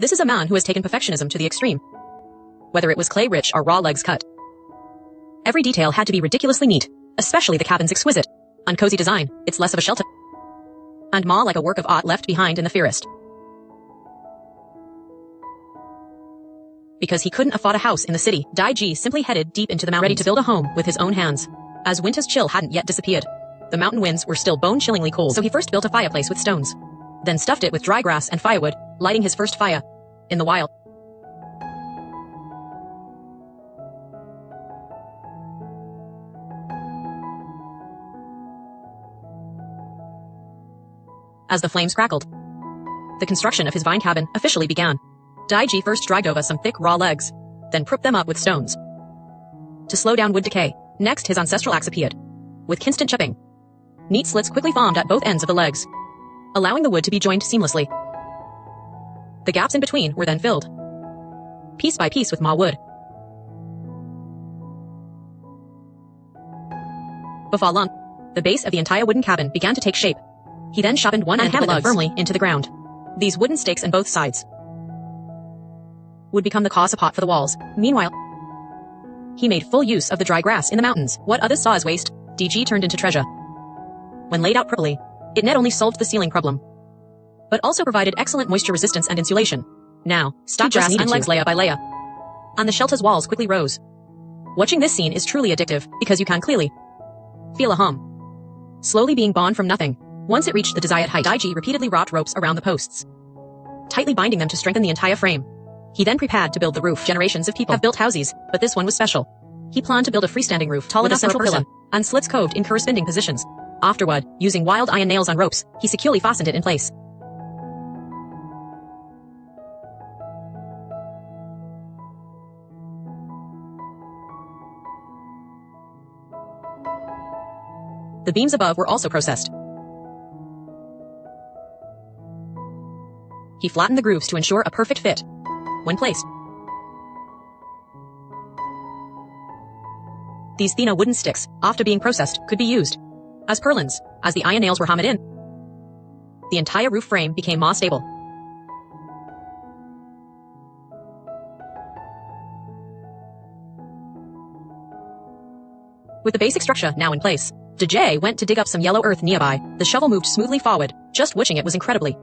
This is a man who has taken perfectionism to the extreme. Whether it was clay rich or raw legs cut. Every detail had to be ridiculously neat, especially the cabin's exquisite, uncozy design. It's less of a shelter and more like a work of art left behind in the forest. Because he couldn't afford a house in the city, Daiji simply headed deep into the mountains, ready to build a home with his own hands. As winter's chill hadn't yet disappeared, the mountain winds were still bone-chillingly cold, so he first built a fireplace with stones, then stuffed it with dry grass and firewood, lighting his first fire in the wild. As the flames crackled, the construction of his vine cabin officially began. Daiji first dragged over some thick raw legs, then propped them up with stones to slow down wood decay. Next, his ancestral axe appeared, with constant chipping. Neat slits quickly formed at both ends of the legs, allowing the wood to be joined seamlessly. The gaps in between were then filled, piece by piece, with more wood. Before long, the base of the entire wooden cabin began to take shape. He then sharpened one end and hammered them firmly into the ground. These wooden stakes on both sides would become the core support for the walls. Meanwhile, he made full use of the dry grass in the mountains. What others saw as waste, DG turned into treasure. When laid out properly, it not only solved the ceiling problem, but also provided excellent moisture resistance and insulation. Now, stock grass and legs layer by layer, and the shelter's walls quickly rose. Watching this scene is truly addictive, because you can clearly feel a home slowly being born from nothing. Once it reached the desired height, Daiji repeatedly wrought ropes around the posts, tightly binding them to strengthen the entire frame. He then prepared to build the roof. Generations of people have built houses, but this one was special. He planned to build a freestanding roof tall enough for a person, and slits coved in corresponding positions. Afterward, using wild iron nails on ropes, he securely fastened it in place. The beams above were also processed. He flattened the grooves to ensure a perfect fit when placed. These thinner wooden sticks, after being processed, could be used as purlins. As the iron nails were hammered in, the entire roof frame became more stable. With the basic structure now in place, DJ went to dig up some yellow earth nearby. The shovel moved smoothly forward. Just watching it was incredibly.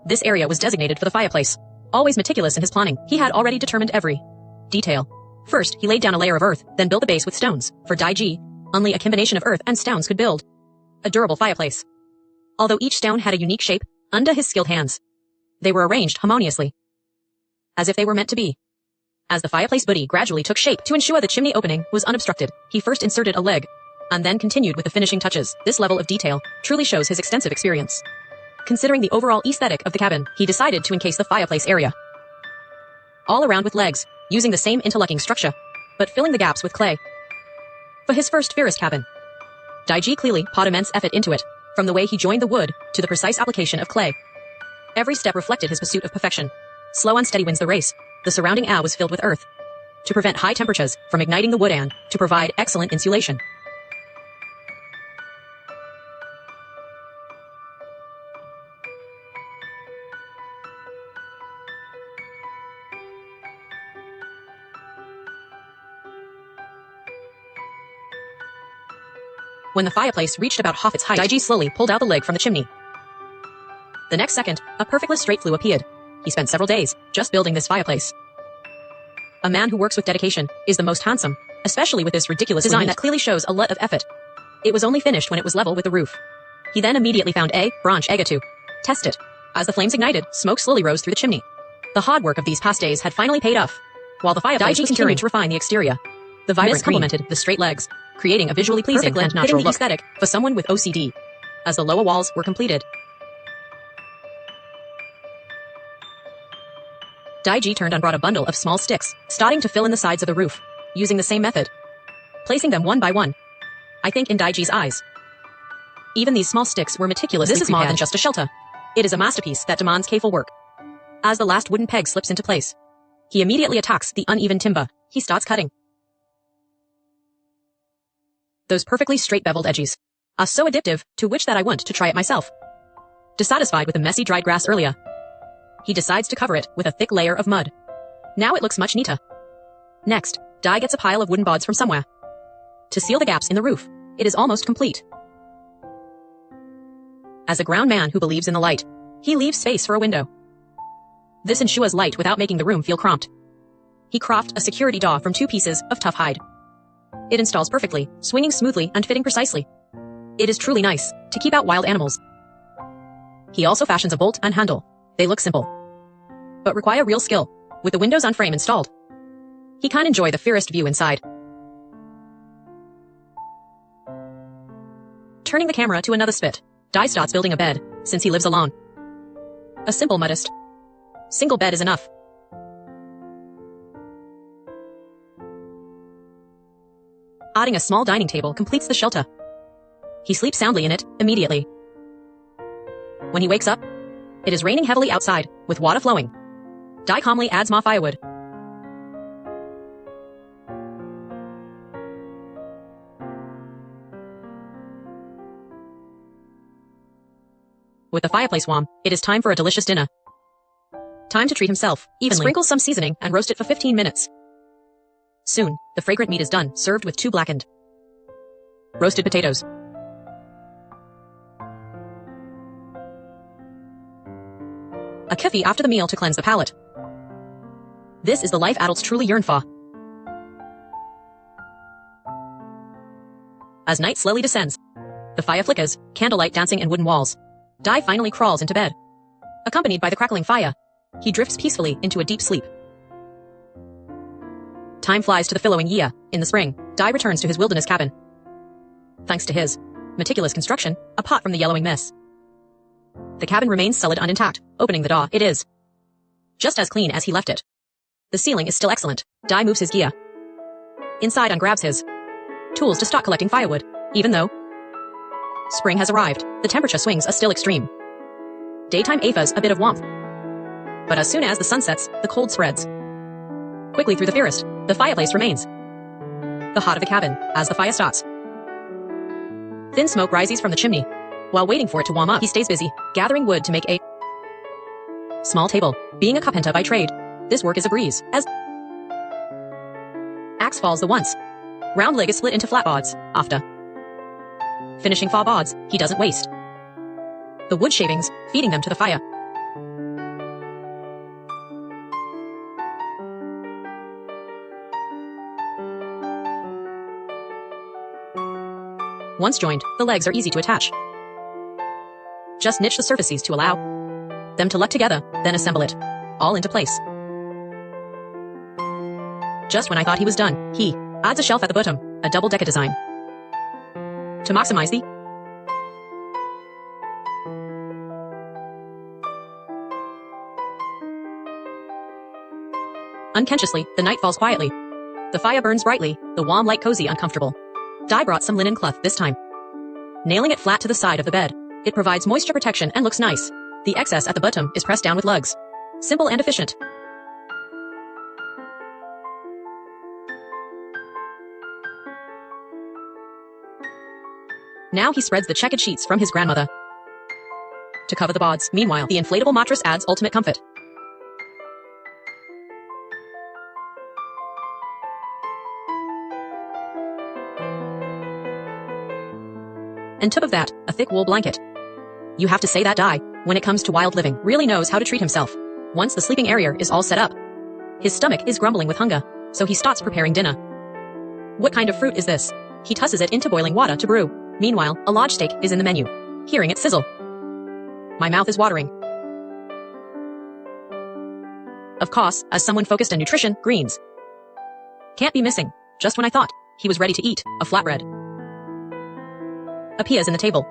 This area was designated for the fireplace. Always meticulous in his planning, he had already determined every detail. First, he laid down a layer of earth, then built the base with stones. For Daiji, only a combination of earth and stones could build a durable fireplace. Although each stone had a unique shape, under his skilled hands, they were arranged harmoniously, as if they were meant to be. As the fireplace body gradually took shape, to ensure the chimney opening was unobstructed, he first inserted a leg, and then continued with the finishing touches. This level of detail truly shows his extensive experience. Considering the overall aesthetic of the cabin, he decided to encase the fireplace area all around with legs, using the same interlocking structure, but filling the gaps with clay. For his first forest cabin, Daiji clearly poured immense effort into it, from the way he joined the wood to the precise application of clay. Every step reflected his pursuit of perfection. Slow and steady wins the race. The surrounding air was filled with earth to prevent high temperatures from igniting the wood and to provide excellent insulation. When the fireplace reached about half its height, Daiji slowly pulled out the leg from the chimney. The next second, a perfectly straight flue appeared. He spent several days just building this fireplace. A man who works with dedication is the most handsome, especially with this ridiculous design that clearly shows a lot of effort. It was only finished when it was level with the roof. He then immediately found a branch egg to test it. As the flames ignited, smoke slowly rose through the chimney. The hard work of these past days had finally paid off. While the fireplace continued to refine the exterior, the vibrance complemented the straight legs, creating a visually pleasing and natural look aesthetic for someone with OCD. As the lower walls were completed, Daiji turned and brought a bundle of small sticks, starting to fill in the sides of the roof, using the same method, placing them one by one. I think in Daiji's eyes, even these small sticks were meticulously prepared. This is more than just a shelter. It is a masterpiece that demands careful work. As the last wooden peg slips into place, he immediately attacks the uneven timber. He starts cutting. Those perfectly straight beveled edges are so addictive, to which that I want to try it myself. Dissatisfied with the messy dried grass earlier, he decides to cover it with a thick layer of mud. Now it looks much neater. Next, Dai gets a pile of wooden boards from somewhere to seal the gaps in the roof. It is almost complete. As a ground man who believes in the light, he leaves space for a window. This ensures light without making the room feel cramped. He crafts a security door from 2 pieces of tough hide. It installs perfectly, swinging smoothly and fitting precisely. It is truly nice to keep out wild animals. He also fashions a bolt and handle. They look simple, but require real skill. With the windows on frame installed, he can enjoy the fairest view inside. Turning the camera to another spit, Dai starts building a bed, since he lives alone. A simple, modest single bed is enough. Adding a small dining table completes the shelter. He sleeps soundly in it immediately. When he wakes up, it is raining heavily outside, with water flowing. Dai calmly adds more firewood. With the fireplace warm, it is time for a delicious dinner. Time to treat himself evenly. Sprinkle some seasoning and roast it for 15 minutes. Soon, the fragrant meat is done, served with 2 blackened roasted potatoes. A coffee after the meal to cleanse the palate. This is the life adults truly yearn for. As night slowly descends, the fire flickers, candlelight dancing in wooden walls. Dai finally crawls into bed. Accompanied by the crackling fire, he drifts peacefully into a deep sleep. Time flies to the following year. In the spring, Dai returns to his wilderness cabin. Thanks to his meticulous construction, apart from the yellowing mess, the cabin remains solid and intact. Opening the door, it is just as clean as he left it. The ceiling is still excellent. Dai moves his gear inside and grabs his tools to start collecting firewood. Even though spring has arrived, the temperature swings are still extreme. Daytime offers a bit of warmth, but as soon as the sun sets, the cold spreads quickly through the forest. The fireplace remains the heart of the cabin. As the fire starts, thin smoke rises from the chimney. While waiting for it to warm up, he stays busy, gathering wood to make a small table. Being a carpenter by trade, this work is a breeze, as axe falls the once round leg is split into flat boards. After finishing 4 boards, he doesn't waste the wood shavings, feeding them to the fire. Once joined, the legs are easy to attach. Just niche the surfaces to allow them to lock together, then assemble it all into place. Just when I thought he was done, he adds a shelf at the bottom, a double-decker design, to maximize the unconsciously, the night falls quietly. The fire burns brightly, the warm light cozy and comfortable. Dai brought some linen cloth this time, nailing it flat to the side of the bed. It provides moisture protection and looks nice. The excess at the bottom is pressed down with lugs. Simple and efficient. Now he spreads the checkered sheets from his grandmother to cover the boards. Meanwhile, the inflatable mattress adds ultimate comfort. On top of that, a thick wool blanket. You have to say that Dai, when it comes to wild living, really knows how to treat himself. Once the sleeping area is all set up, his stomach is grumbling with hunger, so he starts preparing dinner. What kind of fruit is this? He tosses it into boiling water to brew. Meanwhile, a large steak is in the menu. Hearing it sizzle, my mouth is watering. Of course, as someone focused on nutrition, greens can't be missing. Just when I thought he was ready to eat, a flatbread appears in the table.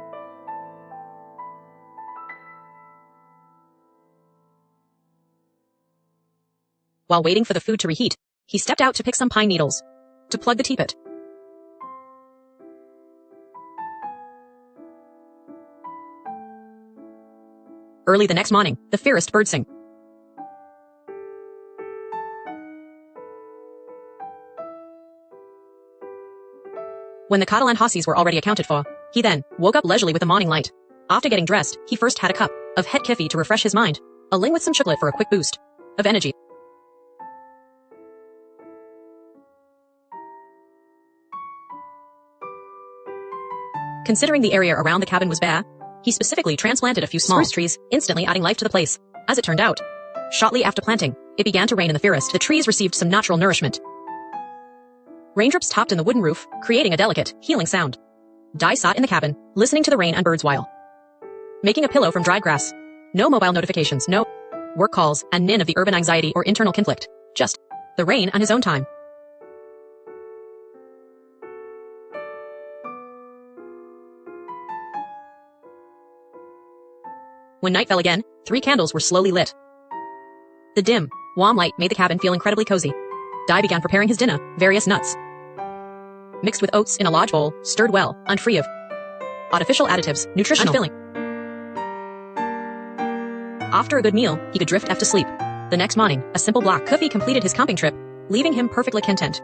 While waiting for the food to reheat, he stepped out to pick some pine needles to plug the teapot. Early the next morning, the fairest birdsong. When the cattle and horses were already accounted for, he then woke up leisurely with the morning light. After getting dressed, he first had a cup of het kiffy to refresh his mind, along with some chocolate for a quick boost of energy. Considering the area around the cabin was bare, he specifically transplanted a few small spruce trees, instantly adding life to the place. As it turned out, shortly after planting, it began to rain in the forest. The trees received some natural nourishment. Raindrops tapped in the wooden roof, creating a delicate, healing sound. Dai sat in the cabin, listening to the rain and birds while making a pillow from dried grass. No mobile notifications, no work calls, and none of the urban anxiety or internal conflict. Just the rain and his own time. When night fell again, 3 candles were slowly lit. The dim, warm light made the cabin feel incredibly cozy. Dai began preparing his dinner, various nuts, mixed with oats in a large bowl, stirred well, and free of artificial additives, nutritional and filling. After a good meal, he could drift off to sleep. The next morning, a simple black coffee completed his camping trip, leaving him perfectly content.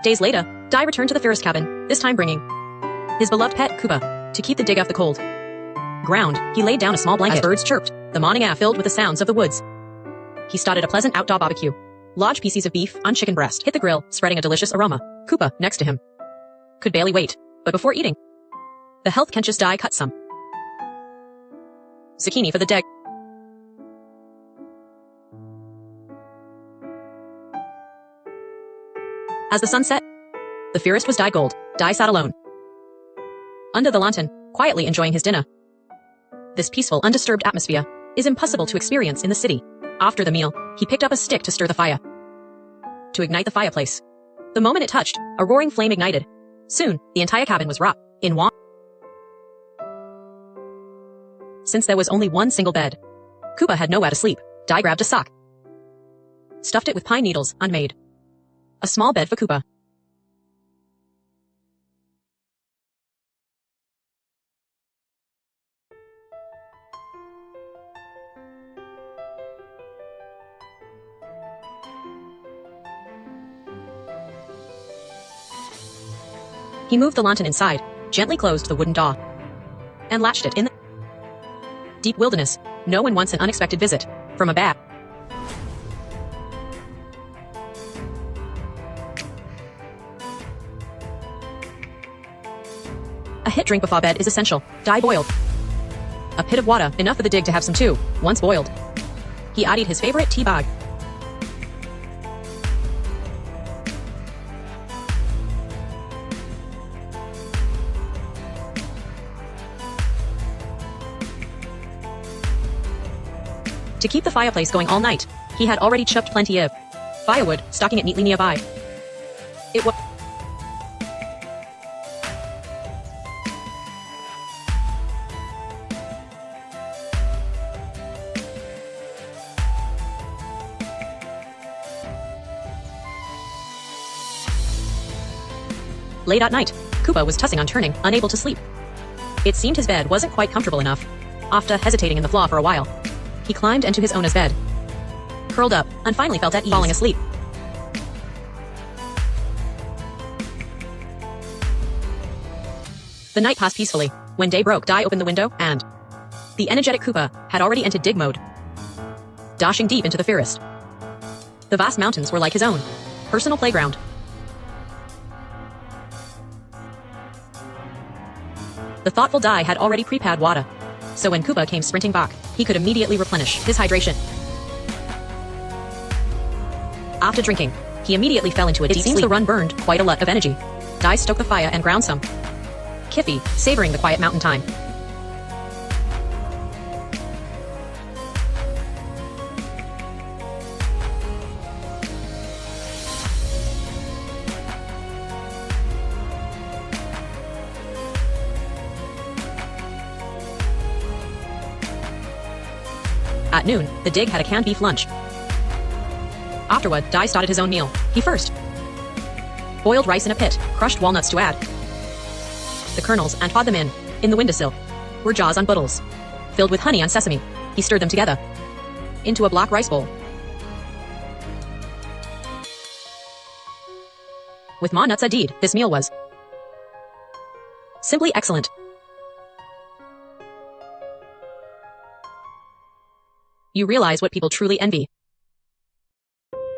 Days later, Dai returned to the forest cabin, this time bringing his beloved pet, Kuba, to keep the dig off the cold ground. He laid down a small blanket as birds chirped, the morning air filled with the sounds of the woods. He started a pleasant outdoor barbecue. Large pieces of beef and chicken breast hit the grill, spreading a delicious aroma. Kuba, next to him, could barely wait, but before eating, the health-conscious Dai cut some zucchini for the dig. As the sun set, the forest was dyed gold. Dai sat alone under the lantern, quietly enjoying his dinner. This peaceful, undisturbed atmosphere is impossible to experience in the city. After the meal, he picked up a stick to stir the fire, to ignite the fireplace. The moment it touched, a roaring flame ignited. Soon, the entire cabin was wrapped in warmth. Since there was only one single bed, Kuba had nowhere to sleep. Dai grabbed a sock, stuffed it with pine needles, and made a small bed for Kuba. He moved the lantern inside, gently closed the wooden door, and latched it in the deep wilderness. No one wants an unexpected visit from a bear. A hot drink before bed is essential. Dai boiled a pit of water, enough for the dig to have some too. Once boiled, he added his favorite tea bag. To keep the fireplace going all night, he had already chopped plenty of firewood, stocking it neatly nearby. It was late at night. Kuba was tossing and turning, unable to sleep. It seemed his bed wasn't quite comfortable enough. After hesitating in the floor for a while, he climbed into his owner's bed, curled up, and finally felt at ease, falling asleep. The night passed peacefully. When day broke, Dai opened the window, and the energetic Kuba had already entered dig mode, dashing deep into the forest. The vast mountains were like his own personal playground. The thoughtful Dai had already prepared water, so when Kuba came sprinting back, he could immediately replenish his hydration. After drinking, he immediately fell into a deep sleep. It seems the run burned quite a lot of energy. Dai stoked the fire and ground some kiffy, savoring the quiet mountain time. At noon, the dig had a canned beef lunch. Afterward, Dai started his own meal. He first boiled rice in a pit, crushed walnuts to add the kernels, and thawed them in the windowsill were jars and bottles filled with honey and sesame. He stirred them together into a black rice bowl with more nuts added. This meal was Simply excellent. You realize what people truly envy.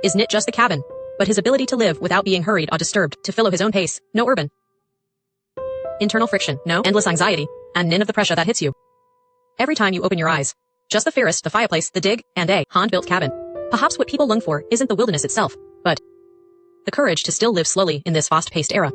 Isn't it just the cabin? But his ability to live without being hurried or disturbed, to follow his own pace, no urban internal friction, no endless anxiety, and none of the pressure that hits you every time you open your eyes. Just the forest, the fireplace, the dig, and a hand-built cabin. Perhaps what people long for isn't the wilderness itself, but the courage to still live slowly in this fast-paced era.